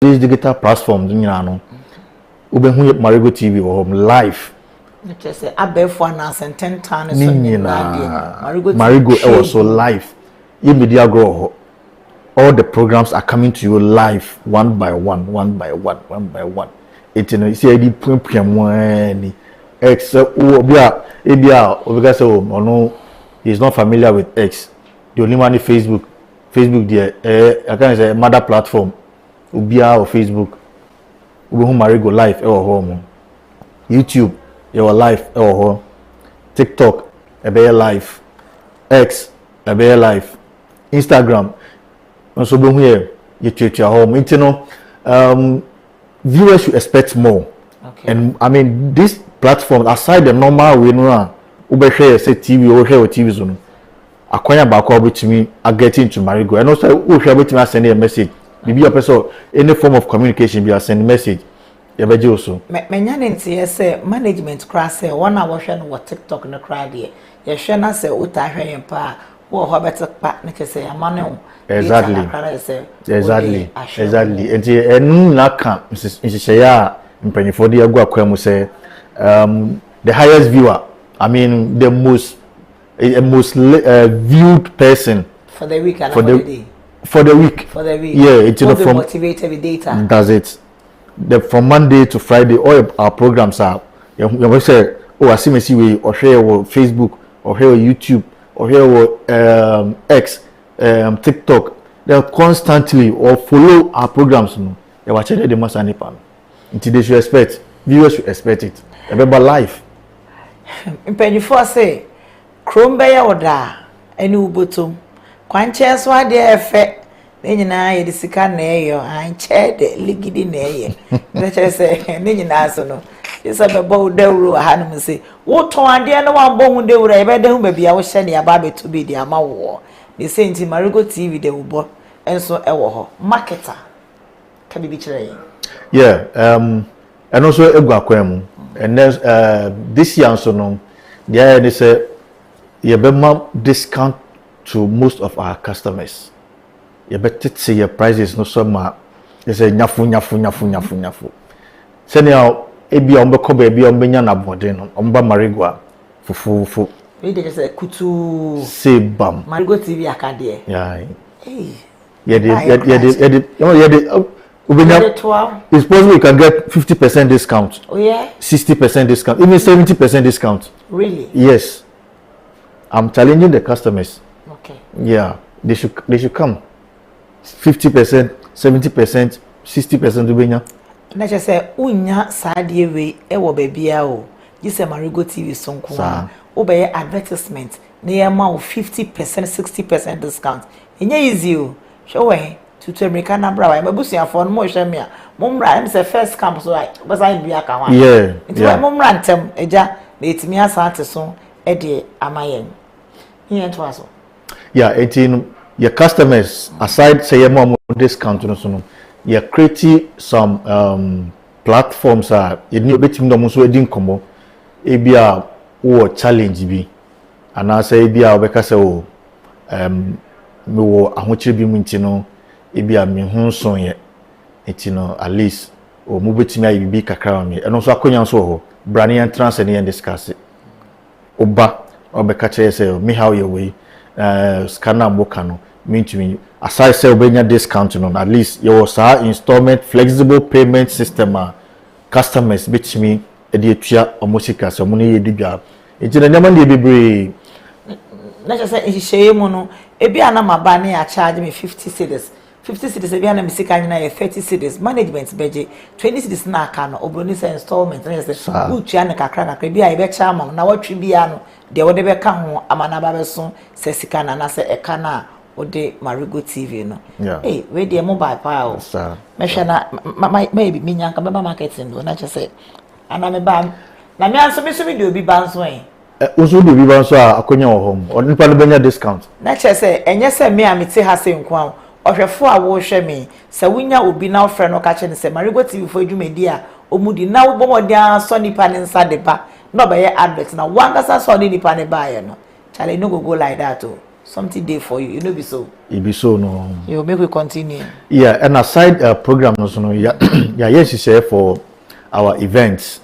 these digital platforms, you know, Ubehu Marego TV or home live. Just say abefo na senten tan so Marego also live. You media grow. All the programs are coming to you live, one by one. It's you see the premium except Obia say oh no, he's not familiar with X. The only one is Facebook there. I can say mother platform. Ubia or Facebook, Ubehu Marego live or home. YouTube, your live or home. TikTok, a bear live. X, a bear live. Instagram, and so Ubehu here, you treat your home. You know, viewers should expect more. Okay. And I mean, this platform aside the normal way, no, Ube share say TV or share TV zone. Akwanya bako with me, I get into Marego. And also, we share with me, I send a message. Maybe a person, any form of communication, be a send message. You better also. Menyanenti say management class say 1 hour share no TikTok no cry there. You share na say uta hwe yempa wo ho better part na say amane. Exactly. And enu na ka nhihye ya mpanyifo de agu akwam say the highest viewer, I mean the most viewed person for the week and for the day. For the week. Yeah, it's from motivated with data. Does it? From Monday to Friday, all our programs are. You say, oh, I see me see or share on Facebook, or share on YouTube, or share on X, TikTok. They constantly or follow our programs. You watch the most anypan. Until they should expect, viewers should expect it. Remember life. Before say, Chromebaya oda, any ubutum. Kwanche so ade efe ne nyina ye de sika na eyo anche de ligidi na eye na chere se ne nyina so no isa bebo dewru ha no se wo ton ade na wa bo hu dewru e be de hu ba bia wo hye ne aba beto bi de ama wo ne senti Marego TV de wo bo enso e wo ho marketer ka bi chere yin. Yeah, and also egu akwam and then this year so no they say ye be ma discount to most of our customers. You better say your prices no so much. You say nyafu. Say now, ebi ombe kobe ebi ombe nya na bode no. Omba Marego fufu. We dey say kutu. Say bam. Marego TV akade. Yeah. Hey. It's possible you can get 50% discount. Oh yeah. 60% discount, even 70% discount. Really? Yes. I'm challenging the customers. Okay. Yeah, they should come. 50%, 70%, 60% to benya. Na just say unya sadie we e wo bebia o. You say Marego TV sonko a. Wo be advertisement na ye ma 50%, 60% discount. Enye easy o. Show we to America na bra wa mabusuafo no mo hwe me a. Mo mra am say first camp so I but I be aka wa. Yeah. Yeah. Mo mra ntem eja na etimi asante so e de amayen. Here to aso. Yeah, 18 your customers aside say more discount no you're creating some platforms you need betim no so edin komo e bia wo challenge bi ana say bia obeka say o me wo ahochire bi mu ntino e bia me hu so ye etino at least o mu betimi ayi bi kakra me eno so akonya so ho brand entrance and discuss oba obeka che say me how your way scanner moka no mean to me aside say obenya discount no at least your installment flexible payment system customers bitch me e dey tua omosika so mo ne ye dibia e jina nyama ne bebre na just say hihye mu no e bia na maba na ya charge me 50 cedis e bia na misika nyina ye 30 cedis management beje 20 cedis na aka no obroni say installment na say utua ne kakra bia e be cha am na watwe bia no de wo de be ka ho amana ba be so se sika na say e ka na ode Marego TV no eh we dey mobile pa o me hwe na maybe me nyanka be marketing do na che say ana me ba na me anso me so me de obi ba nso en ozo de obi ba nso akonya wo hom o nipa no benya discount na che say enye say me amete ha se nko ohwefo a wo hwe me se wunya obi na ofre no ka che ne say Marego TV fo adwumadi a omudi na wo bomodi aso nipa ne nsa de ba no be ye advert na wanga sa so nipa ne ba ye no chale no go like that o something there for you. You know, be so. It be so no. You make we continue. Yeah, and aside program also no, yeah, yeah, yes, you say for our events.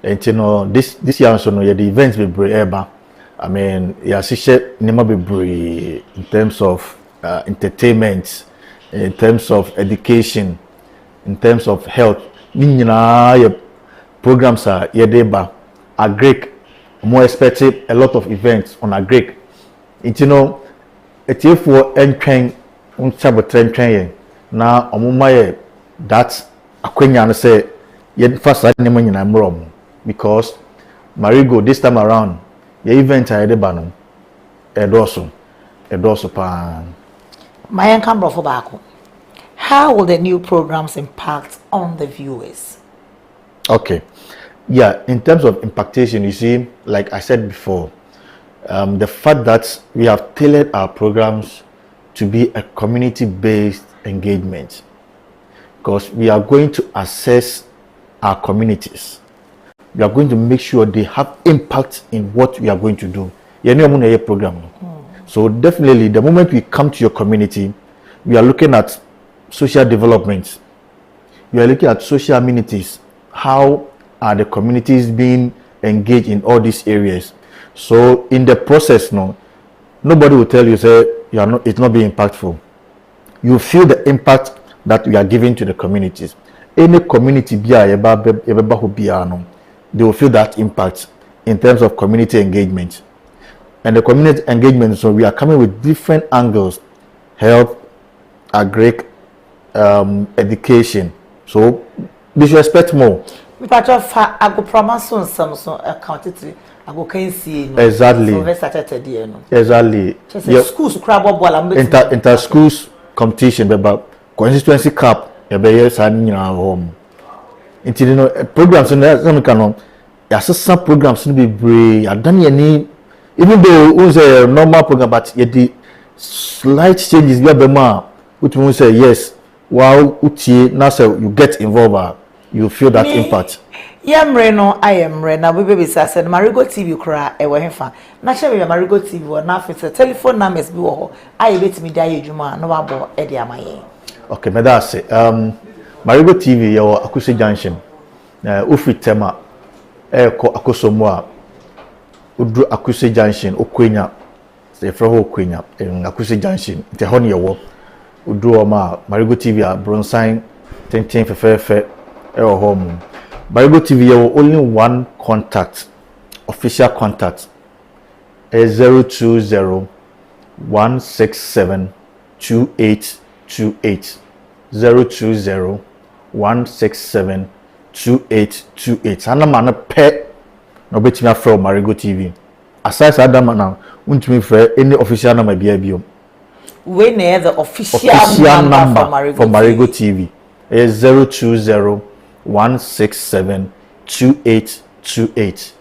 And you know, this year also no, yeah, the events be brave. I mean, yeah, share nema be brave in terms of entertainment, in terms of education, in terms of health. Your programs are yedeba agric more expected a lot of events on agric. You know, it's for entering on sabotage train now omuma that akwenya say yet first name nyina mrom because Marego this time around the event I did ban edoso pa My camera for back. How will the new programs impact on the viewers? Okay. Yeah, in terms of impactation, you see, like I said before, the fact that we have tailored our programs to be a community-based engagement, because we are going to assess our communities. We are going to make sure they have impact in what we are going to do. Program. So definitely, the moment we come to your community, we are looking at social development. We are looking at social amenities. How are the communities being engaged in all these areas? So in the process, nobody will tell you say you are not. It's not being impactful. You feel the impact that we are giving to the communities. Any community they will feel that impact in terms of community engagement. And the community engagement, so we are coming with different angles: health, agric, education. So we should expect more. We I go promise on some account it. I go can see. Exactly. So we started there. Exactly. Schools crab ball inter schools competition, but constituency cup. Be signing home. Into programs in some canon. Some programs to be brave. I done any. Even though it was a normal program, but yet the slight changes we have which means say yes, wow, now you get involved, you feel that impact. Yeah, Mreno, I am Rena. We baby said Marego TV cry a way fa. Na share Marego TV or na fit telephone numbers be wo. I bet me die juma no abo e dia maye. Okay, me that say Marego TV your Akusi Junction. Ufi tema ko akosomo a udru Akusi Junction okwenya. Se fra ho okwenya Akusi Junction. Te ho ne yewo. Udru ma Marego TV a bronsign 10 fefe home. Marego TV only one contact, official contact, 020 167 2828. 020 167 2828. Ana mana pe no betimi afro Marego TV. Aside that man now, untimi frɛ any official number bia bio. We near the official number for Marego TV. 020 167 2828.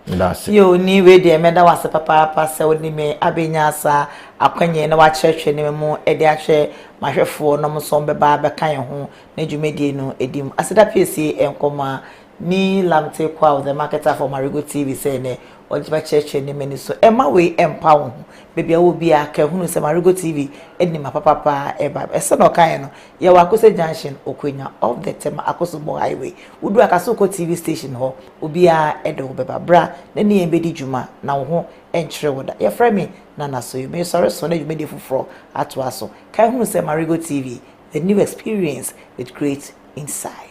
That's it. You ni we de meda wase papa se woni me abenyasa akwanye na wa church ni me e de ahwe mahwefo no so beba be kan ho na dwumedie no edim aseda pc enkoma ni lamte kwa the marketer for Marego TV say ne ojiba church ni me ni so ema we empa wo bebia wo bia ka hunu se Marego TV edi ma papa eba ese no kan no ye wa Akose Junction okwenya of the tema Akose Bo highway udu Akasoko TV station ho obia ede wo beba bra na ni embedi dwuma na wo ho enkyere wo da ye frɛ me na SOYO me sorry so na dwumedi fufuro ato aso kan hunu se Marego TV the new experience with great insight.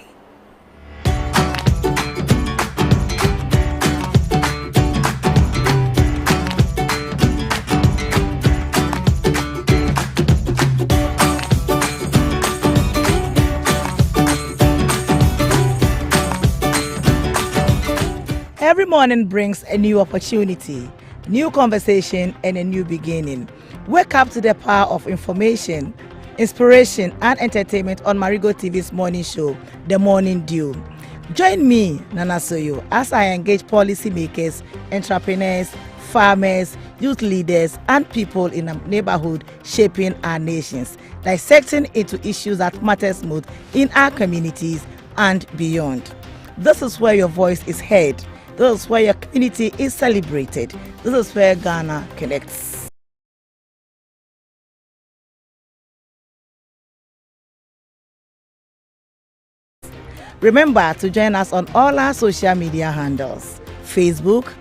Every morning brings a new opportunity, new conversation, and a new beginning. Wake up to the power of information, inspiration, and entertainment on Marego TV's morning show, The Morning Dew. Join me, Nana SOYO, as I engage policymakers, entrepreneurs, farmers, youth leaders, and people in the neighborhood shaping our nations, dissecting into issues that matters most in our communities and beyond. This is where your voice is heard. This is where your community is celebrated. This is where Ghana connects. Remember to join us on all our social media handles: Facebook,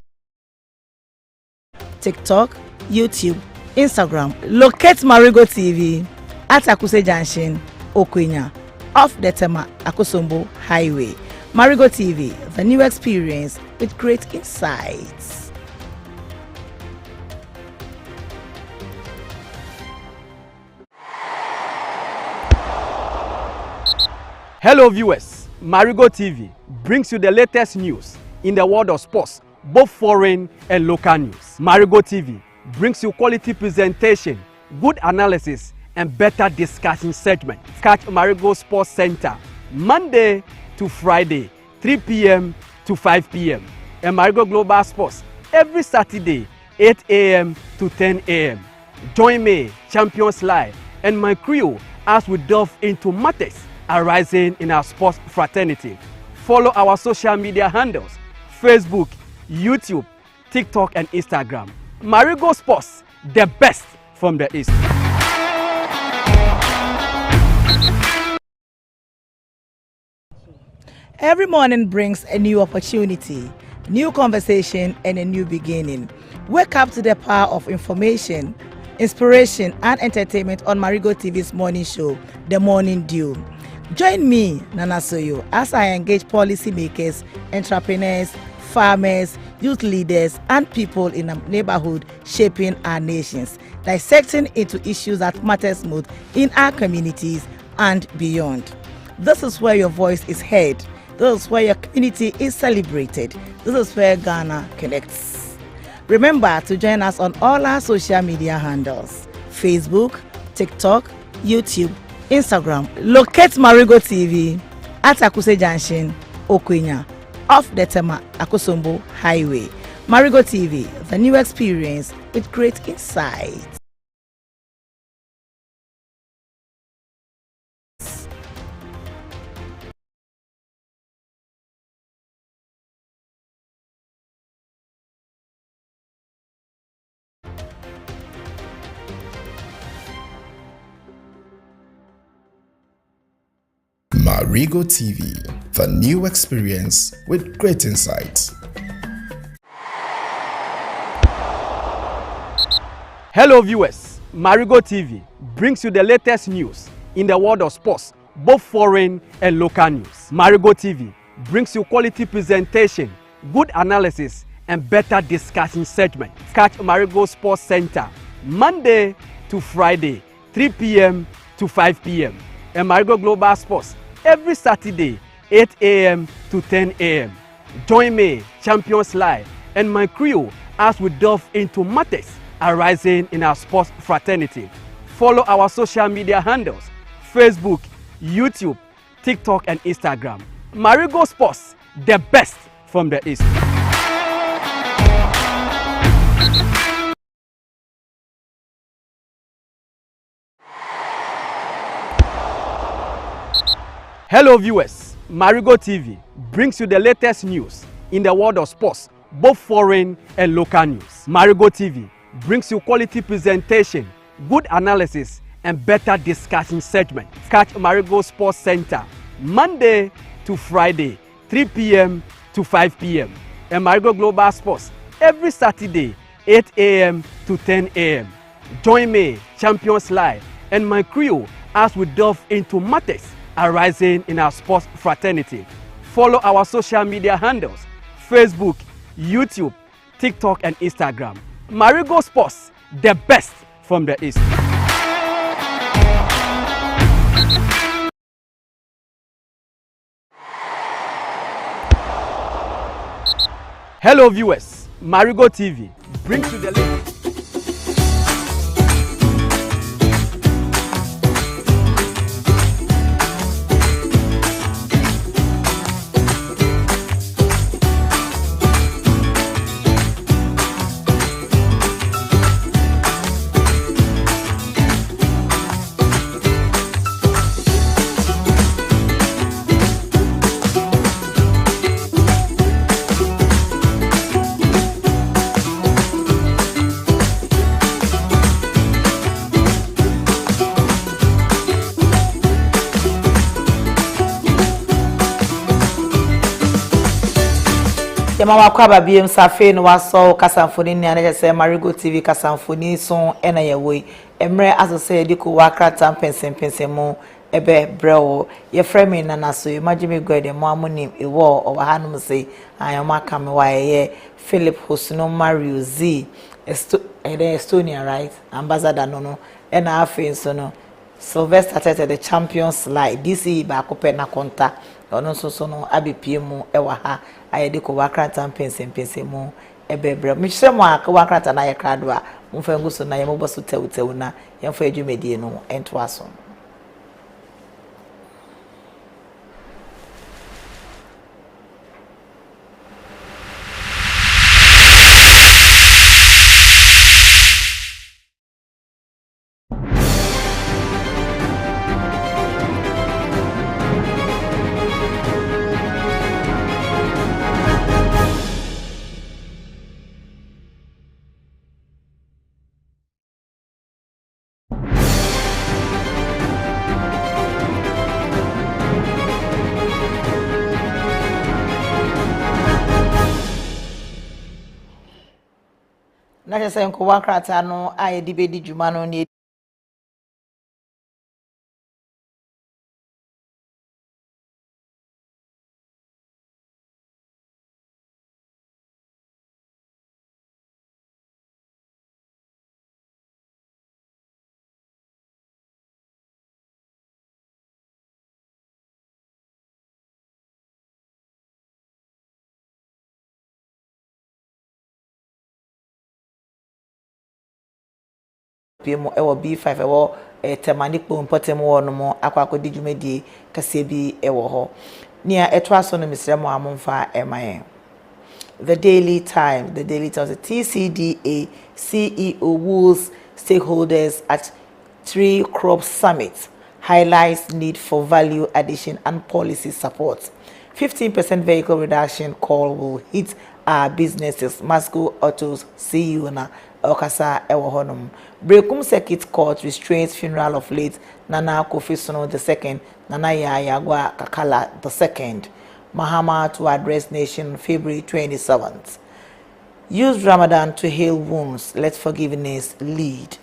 TikTok, YouTube, Instagram. Locate Marego TV at Akuse Junction, Okwenya, off the Tema Akosombo Highway. Marego TV, the new experience with great insights. Hello viewers, Marego TV brings you the latest news in the world of sports, both foreign and local news. Marego TV brings you quality presentation, good analysis and better discussion segment. Catch Marego Sports Center Monday to Friday, 3 p.m. to 5 p.m. and Marego Global Sports every Saturday, 8 a.m. to 10 a.m. Join me, Champions Live, and my crew as we delve into matters arising in our sports fraternity. Follow our social media handles: Facebook, YouTube, TikTok and Instagram. Marego Sports, the best from the East. Every morning brings a new opportunity, new conversation and a new beginning. Wake up to the power of information, inspiration and entertainment on Marego TV's morning show, The Morning Dew. Join me, Nana SOYO, as I engage policymakers, entrepreneurs, farmers, youth leaders, and people in the neighborhood shaping our nations, dissecting into issues that matters most in our communities and beyond. This is where your voice is heard. This is where your community is celebrated. This is where Ghana connects. Remember to join us on all our social media handles: Facebook, TikTok, YouTube, Instagram. Locate Marego TV at Akuse Junction, Okwenya, off the Tema Akosombo Highway. Marego TV, the new experience with great insights. Marego TV, the new experience with great insights. Hello viewers, Marego TV brings you the latest news in the world of sports, both foreign and local news. Marego TV brings you quality presentation, good analysis and better discussion segment. Catch Marego Sports Center Monday to Friday, 3 p.m. to 5 p.m. and Marego Global Sports every Saturday, 8 a.m. to 10 a.m. Join me, Champions Live, and my crew as we delve into matters arising in our sports fraternity. Follow our social media handles: Facebook, YouTube, TikTok and Instagram. Marego Sports, the best from the East. Hello viewers, Marego TV brings you the latest news in the world of sports, both foreign and local news. Marego TV brings you quality presentation, good analysis and better discussion segment. Catch Marego Sports Center Monday to Friday, 3 p.m. to 5 p.m. and Marego Global Sports every Saturday, 8 a.m. to 10 a.m. Join me, Champions Live, and my crew as we delve into matters arising in our sports fraternity. Follow our social media handles: Facebook, YouTube, TikTok and Instagram. Marego Sports, the best from the East. Hello viewers, Marego TV brings you the latest. Yama wakwaba biem safe no waso kasamfoni ni ane se Marego TV kasamfoni so ena ye woi emre aso se diko wakrata pensem ebe brewo ye frame na naso imagine gwede mo amunim ewo oba hanum se ayoma kame wa ye Philip Hosno Mario Z Estonia, right? Ambassador no ena afi so no Sylvester Tete the champions like DC ba kope na konta ono so no abipie mu ewa ha ayede ko wakrata pensem mu ebebre mihye mu aka wakrata na ye krado a mfa nguso na ye moboso tewtew na ye mfa adwumedie no ento aso. Na chese nko wakrata no ayedi bedi djuma no ni pimo ewo B5 ewo temanikpo mpotem wo no mo akwako di djumedie kase bi ewo ho nia eto aso no misremo amomfa emaye. The Daily Times, the TCDA CEO Wools stakeholders at Tree Crop Summit highlights need for value addition and policy support. 15% vehicle reduction call will hit our businesses. Masco Autos CEO na Okasa Ewohonum. Brekum Circuit Court restrains funeral of late Nana Kofi II, Nana Yagwa Kakala II. Mahama to address nation February 27th. Use Ramadan to heal wounds. Let forgiveness lead.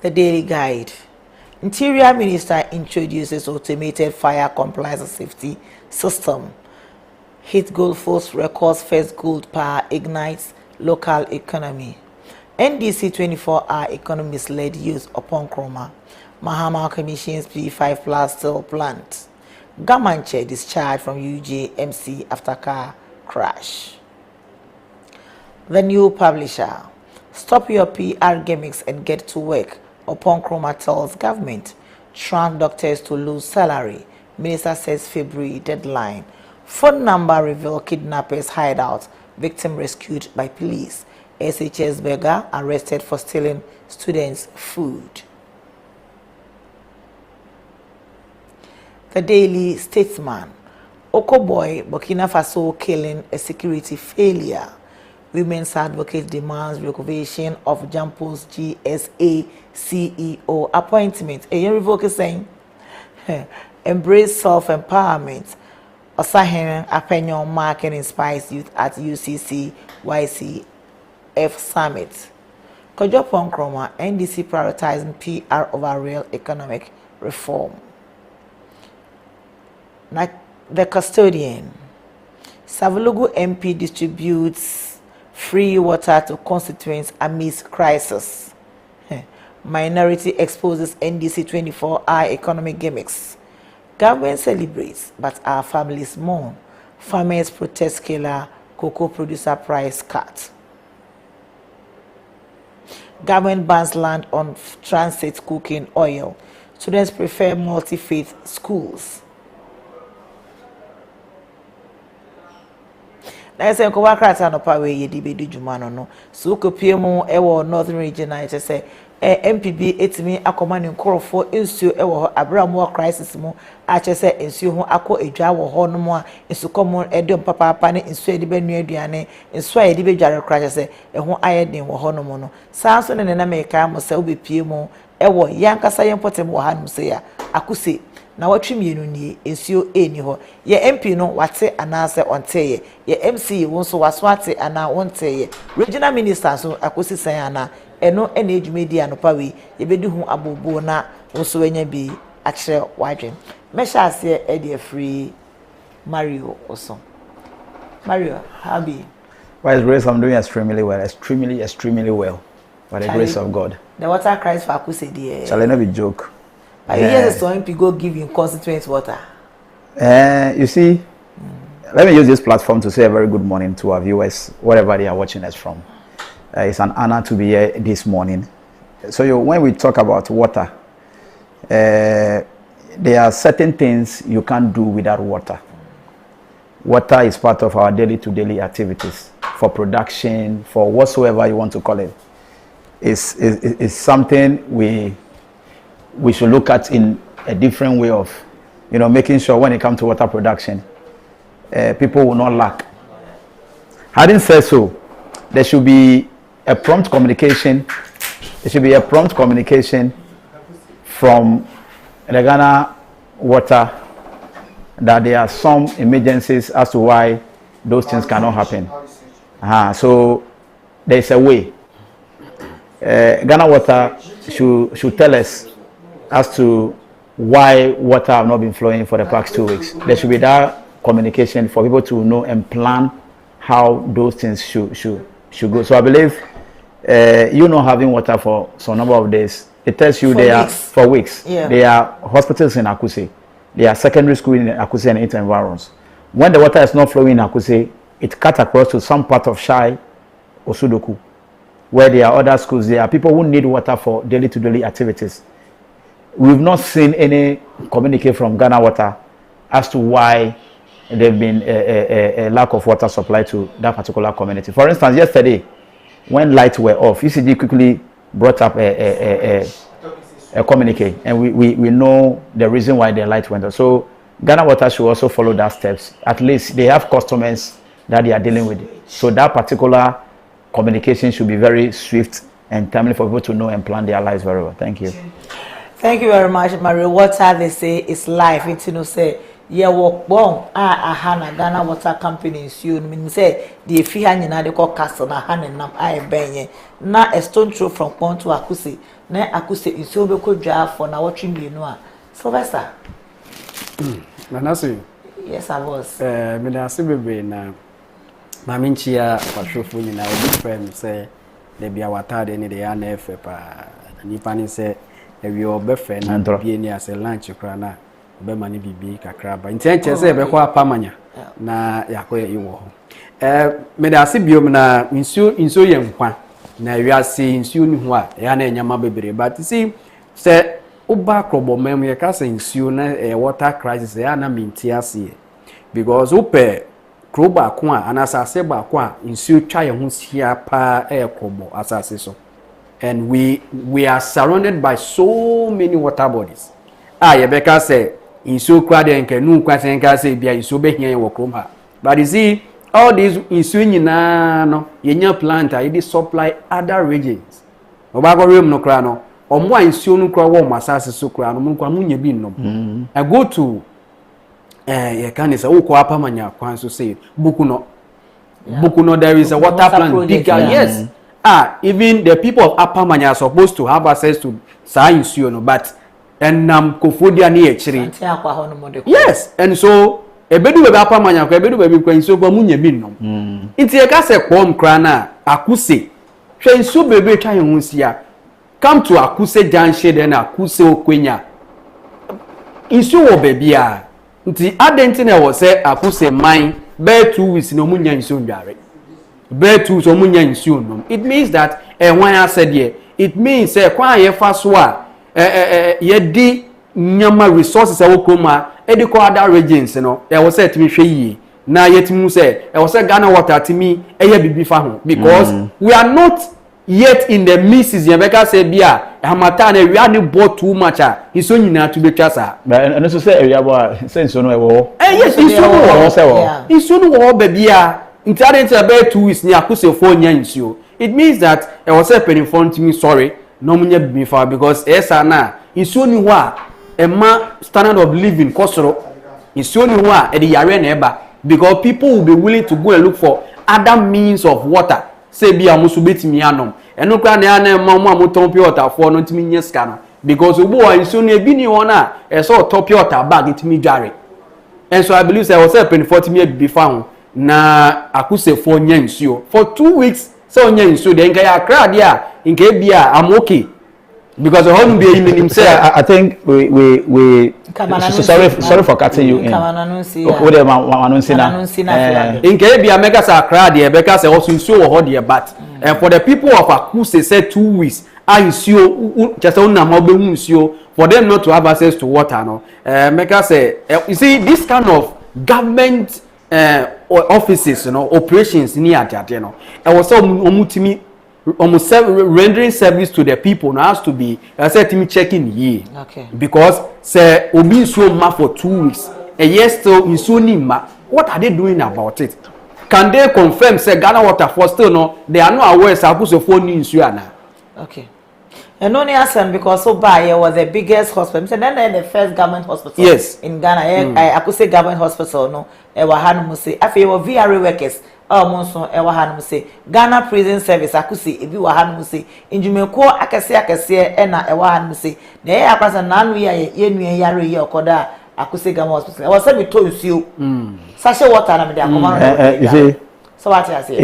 The Daily Guide. Interior Minister introduces automated fire compliance safety system. Hit Gold Force records first gold power ignites local economy. NDC 24-hour economist-led use upon Chroma. Mahama commissions P5 plus steel plant. Gamanche discharged from UJMC after car crash. The New Publisher. Stop your PR gimmicks and get to work. Upon Chroma tells government. Trans doctors to lose salary. Minister says February deadline. Phone number reveal kidnappers hideout. Victim rescued by police. SHS beggar arrested for stealing students' food. The Daily Statesman. Okoboy, Burkina Faso killing a security failure. Women's advocate demands revocation of Jampo's GSA CEO appointment. A revoke saying, embrace self-empowerment. Osahen Apenyon mark and inspires youth at UCC YCF Summit. Kojopon Chroma, NDC prioritizing PR over real economic reform. The Custodian. Savulugu MP distributes free water to constituents amidst crisis. Minority exposes NDC 24-hour economic gimmicks. Government celebrates, but our families mourn. Farmers protest killer cocoa producer price cut. Government bans land on transit cooking oil. Students prefer multi-faith schools. Na ese nko wakrata no pa we yedi bedu djuma no so kopie mu ewo northern region na say MPB etimi akoma ne nkorofo ensuo ewo ho abramu crisis mu a chese ensuo ho akọ edwa wo ho no mu a ensukom edom papa ne ensuo edi benu aduane ensuo edi bedware kra chese eho ayeden wo ho no mu no sanso ne na meka mo se obepie mu ewo yankasa yempotem wo ha no se ya akuse na watwe mienu nie ensuo eni ho ye MP no wate anase onteye ye MC won so waswate ana wonteye regional minister so akosi san ana eno ena edwumedi anopa we ye bedi hu abobo na wonso wanya bi akire wadwen mesha ase e de free Mario also Mario how be by His grace I'm doing extremely well by the grace of God. The water cries for akuse there Shall I not be joke? I hear the some people go give you constituent water. You see, let me use this platform to say a very good morning to our viewers, wherever they are watching us from. It's an honor to be here this morning. So when we talk about water, there are certain things you can't do without water. Water is part of our daily activities for production, for whatsoever you want to call it. It's something we should look at in a different way of, making sure when it comes to water production, people will not lack. Having said so, there should be a prompt communication. There should be a prompt communication from the Ghana Water that there are some emergencies as to why those things cannot happen. So there is a way. Ghana Water should tell us as to why water have not been flowing for the past 2 weeks. There should be that communication for people to know and plan how those things should go. So I believe not having water for some number of days, it tells you for weeks. Yeah. There are hospitals in Akuse. There are secondary schools in Akuse and its environs. When the water is not flowing in Akuse, it cuts across to some part of Shai or Sudoku, where there are other schools. There are people who need water for daily activities. We've not seen any communique from Ghana Water as to why there've been a lack of water supply to that particular community. For instance, yesterday, when lights were off, ECG quickly brought up a communique, and we know the reason why the light went off. So Ghana Water should also follow that steps. At least they have customers that they are dealing with. So that particular communication should be very swift and timely for people to know and plan their lives very well. Thank you. Thank you very much, Mario. Water, they say, is life. It's say, yeah, walk bon. Hana Ghana Water Company is you. Mean say the fee hanging they call castle na hand nam benye. Na a stone throw from Pont to Akuse. Na Akuse is so be draft for na watching you know. Sylvester. Nanasi. Yes, I was. Me na sibe na maminchia pashofu ni na obi friend say they be water de ni de ya na efe pa. Nipa ni say ewi obefe na bie ni as lunch kra na obe mani bibi kakra ba ntenche se be kwa apamanya na yakoye iwo ho me da se biom na insu ye nkwa na wiase insu ni ho a ya na enyama bebere but see se oba krobo mem ye ka se insu na water crisis ya na mintiase because ope kroba ko a anasase ba ko a insu twa ye ho sia pa krobo asase so. And we are surrounded by so many water bodies. Yebeka say in so crowded and canoe question can say be so be here in but you see all these in swinging no yenya plant I supply other regions. Obago room no crano or more in soon crow masas so crown munye bin no. I go to ye can say apa manya kwan so say bukuno there is a water plant bigger yes. Even the people of Upper Manya are supposed to have access to science, but and Kofodia ni echiri. Yes, and so a bedu be Upper Manya, a bedu be kwen so munye bin no. Inti e ka se kwom kra na Akuse. Hwe so bebe twa hu sia. Come to Akuse Junction then Akuse Okwenya. Insu wo bebi a. Nti adenti na wo se Akuse mine be 2 weeks no munya insu ndware. Betu so munya nsuo nom. It means that when I said here, it means kwa ye fa so a ye di nyama resources e wokoma e di ko other regions no e wo say timi hwe yi na yetimu say e wo say Ghana Water timi e ye bibi fa ho because we are not yet in the misses ye beka say bia hamata na we are bought too much iso nyina to betwa sa and so say area boy say nso no e wo yes iso no wo ba bia Internet about 2 weeks near Akuse for nyansuo. It means that I was happening for me sorry, no munya before because esa na isu ni wa Emma standard of living kosoro is only one at the yare neighbor because people will be willing to go and look for other means of water. Say be a musubiti mianom. And no can na mama muton pure water for no timi scanner because ubo is only bini ona a sort top water bag it me jare. And so I believe I was helping 40 years be found na akuse for nyensuo for 2 weeks so nyensuo then kaya crowd there in Kebia I'm okay. Because the whole be in himself. I think we sorry for cutting you in. In Kebia make us a crowd there because also so hot there but for the people of Akuse said 2 weeks I see just on for them not to have access to water no make us say you see this kind of government offices operations near that and also omutimi almost rendering service to the people now has to be I said to me checking here because say obi so ma for 2 weeks and yes still in so ma what are they doing about it? Can they confirm say Ghana water for still no they are not aware say Akuse for ni nsuo ana? Okay. And only answer because so Baye was the biggest hospital. So then the first government hospital in Ghana. I could say government hospital no. Ewa hanu say afi we VRA workers. Monso ewa hanu say Ghana prison service. I could say ebi wa hanu say injumeko akese na ewa hanu say. Na ye akwasa nanu ye yare ye okoda. I could say government hospital. I was saying we told you. Sachet water na me dey akoma. You see. So what I say?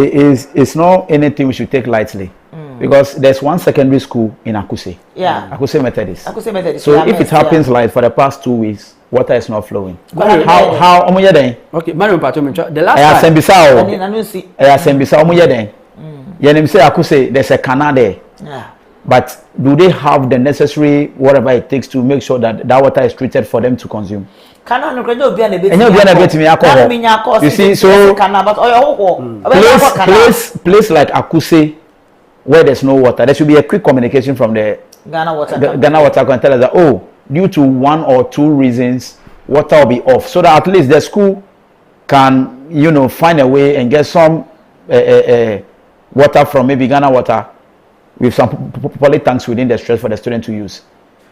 It's not anything we should take lightly. Because there's one secondary school in Akuse. Yeah. Akuse Methodist. Akuse Methodist. So if it happens like for the past 2 weeks, water is not flowing. How omuye den? Okay, Mario Pacho the last time. I sembisa omuye den. Yenim say Akuse there's a canal there. Yeah. But do they have the necessary whatever it takes to make sure that that water is treated for them to consume? Canal no kwenye obi anabe. You see, so place like Akuse where there's no water, there should be a quick communication from the Ghana water. Ghana water can tell us that due to 1 or 2 reasons, water will be off, so that at least the school can find a way and get some water from maybe Ghana water with some poly tanks within the stretch for the student to use.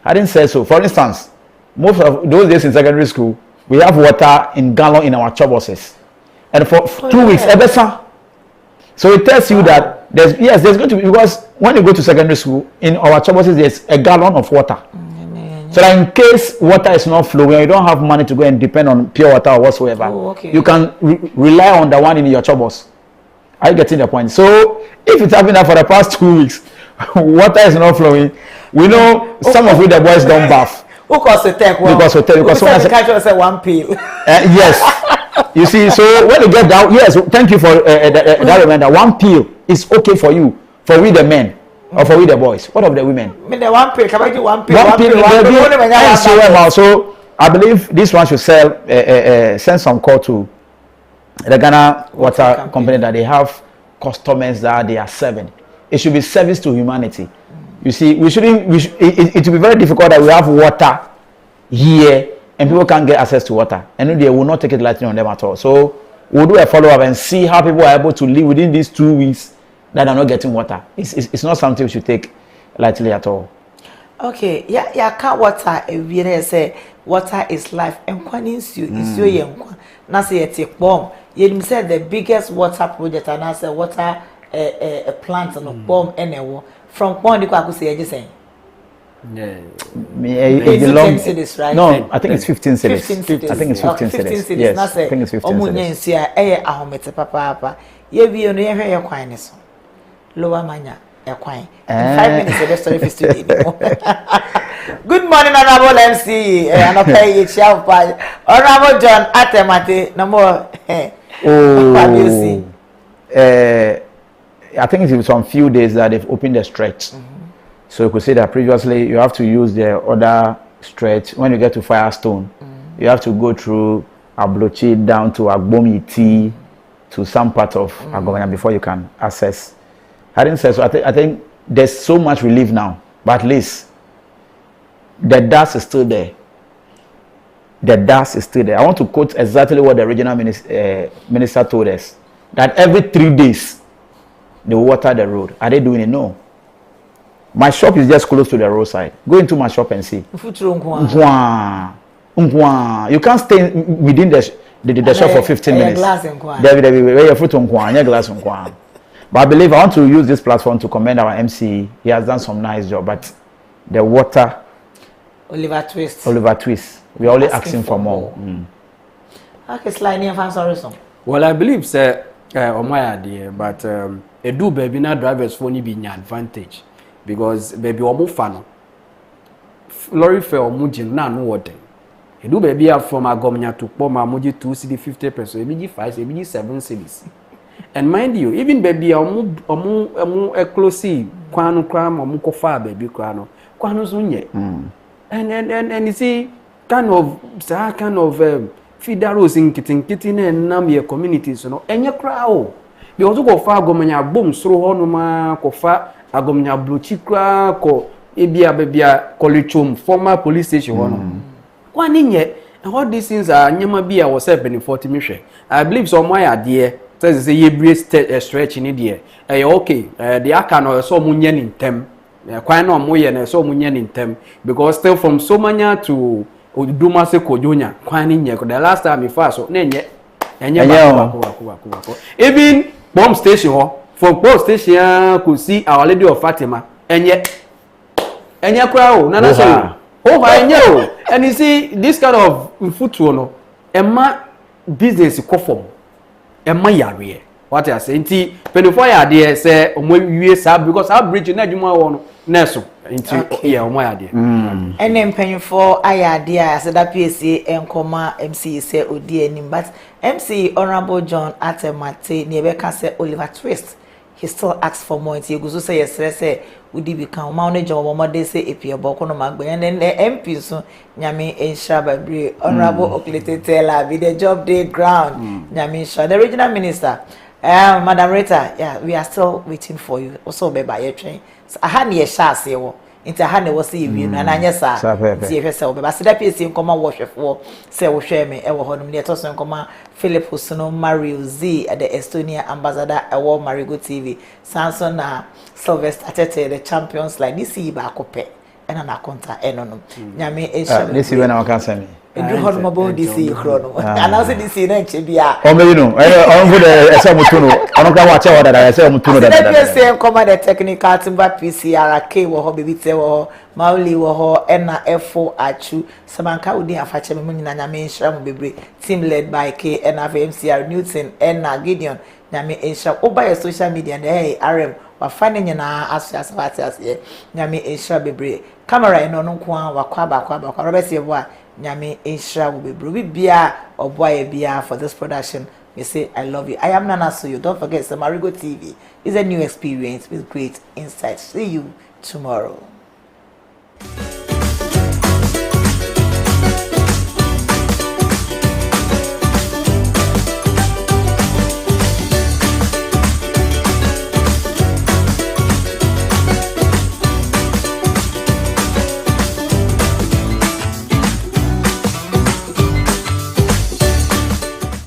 I didn't say so. For instance, most of those days in secondary school, we have water in gallon in our chobuses, and for 2 weeks, so it tells you that there's going to be, because when you go to secondary school in our chobuses there's a gallon of water. So that in case water is not flowing, you don't have money to go and depend on pure water or whatsoever. You can rely on the one in your chobus. Are you getting the point? So if it's happening for the past 2 weeks, water is not flowing, we know some of the boys don't bath. Because someone said 1 pill. Yes. You see, so when you get down, yes, thank you for that reminder. 1 pill is okay for you, for we the men, or for we the boys. What of the women? The 1 pill, can I do 1 pill? 1 pill. So I believe this one should send some call to the Ghana Water Company that they have customers that they are serving. It should be service to humanity. You see, it will be very difficult that we have water here and people can't get access to water, and they will not take it lightly on them at all. So we'll do a follow-up and see how people are able to live within these 2 weeks that are not getting water. It's not something we should take lightly at all. Okay, yeah, can't water. We say water is life. And when is you young, now say it's a bomb. You said the biggest water project, and I say water a plant and a bomb anywhere from point. You could say just saying. Yeah, cities, right? No, I think it's 15 cities. 15 I think it's 15 cities. Yes, I think it's 15 cities. Lower Manya, a quine. 5 minutes, the story for today. Good morning, Honorable MC, and I'll pay it shall by Honorable John Atemate, no more. I think it was some few days that they've opened the stretch. So you could say that previously you have to use the other stretch. When you get to Firestone, you have to go through Ablochi down to Agbomi T to some part of Agomena before you can access. I didn't say so. I think there's so much relief now, but at least the dust is still there. The dust is still there. I want to quote exactly what the regional minister told us, that every 3 days they water the road. Are they doing it? No. My shop is just close to the roadside. Go into my shop and see. You can't stay within the shop for 15 minutes. There fruit glass. But I believe I want to use this platform to commend our MC. He has done some nice job, but the water Oliver Twist. We are only asking for more. Okay, slide near fan sorry some. Well, I believe sir on my idea, but a do baby na drivers for ni be an advantage because baby omo fano. Lorry fare omo na no what. A do baby from Agomnya to Poma moji 2 cedi 50 pesos, e biji 5, e biji 7 cedis. And mind you, even baby omo close kwanu kram omo kofa baby kwanu zunye. And you see kind of fidaros in kitting and nam your communities, you know, and your crowd. You also go far Agomnya boom through honoma kofa Agomnya blue chikra ko ebia bebia kolichum former police station one. One in yet, and all these things are nyama be was 40 mission. I believe some why idea says a ye breeze stretch in India. Okay, the akano so munyan in tem. Quite no more and so munyan in tem because still from Somania to Dumase Kojunya, quite in the last time you fast so nenye and even bomb station from bomb station could see Our Lady of Fatima and yet crowd nana say oh I know and you see this kind of football no emma business ko form emma yare what I say nti penifo ya de say omo wie sa because our bridge na adwuma wo no so nti yeah omo ya de ene penifo aya de I said that PSA enkoma MC say odi anim but MC Honorable John Atemate ne be ka say Oliver Twist he still asks for more nti eguso say yes say udi become manager of mama say epia boko no magbe and then the MP so nyame ensha babre Honorable Oklete Taylor be the job day ground nyame ensha the regional minister Madam Rita yeah we are still waiting for you also be by your train so aha ne sha ase wo nti aha ne wo say wi no na anya sa nti e hwese wo be ba se da pese nkoma wo hwefo say wo hwe me e wo honom ne to so nkoma Philip Husuno Mario Z the Estonia ambassador ewo Marego TV Samson na Sylvester Atete the champions like this yi ba kope ena na konta eno no nyame ensha this when I can say me edu honom about this yi krono announce this na nche bia o me no on go the ese mutuno ono ka wa che wa da ese mutuno da da say come the technical timber PCR K wo ho baby te wo Mauli wo ho ena F4 achu samanka udi afache me nyina nyame ensha mo bebre team led by K ena MCR Newton ena Gideon nyame ensha oba your social media and hey RM wa fane nyina asas nyame ensha bebre camera eno no nko an wakwa ba Robert Yeboa nyame ensha wo bebre bia oboa bia for this production. We say I love you. I am Nana SOYO. Don't forget the Marego TV is a new experience with great insights. See you tomorrow.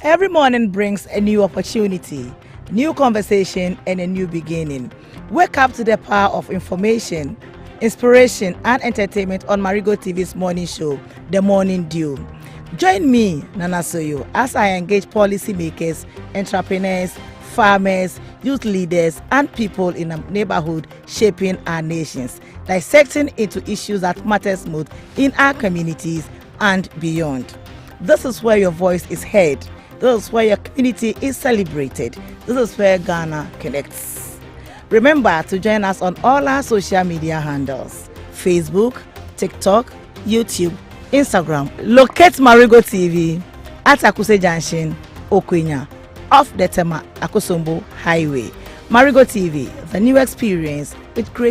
Every morning brings a new opportunity, new conversation, and a new beginning. Wake up to the power of information, inspiration, and entertainment on Marego TV's morning show, The Morning Dew. Join me, Nana SOYO, as I engage policymakers, entrepreneurs, farmers, youth leaders, and people in the neighborhood shaping our nations, dissecting into issues that matters most in our communities and beyond. This is where your voice is heard. This is where your community is celebrated. This is where Ghana connects. Remember to join us on all our social media handles: Facebook, TikTok, YouTube, Instagram. Locate Marego TV at Akuse Junction, Okwenya, off the Tema Akosombo Highway. Marego TV, the new experience with great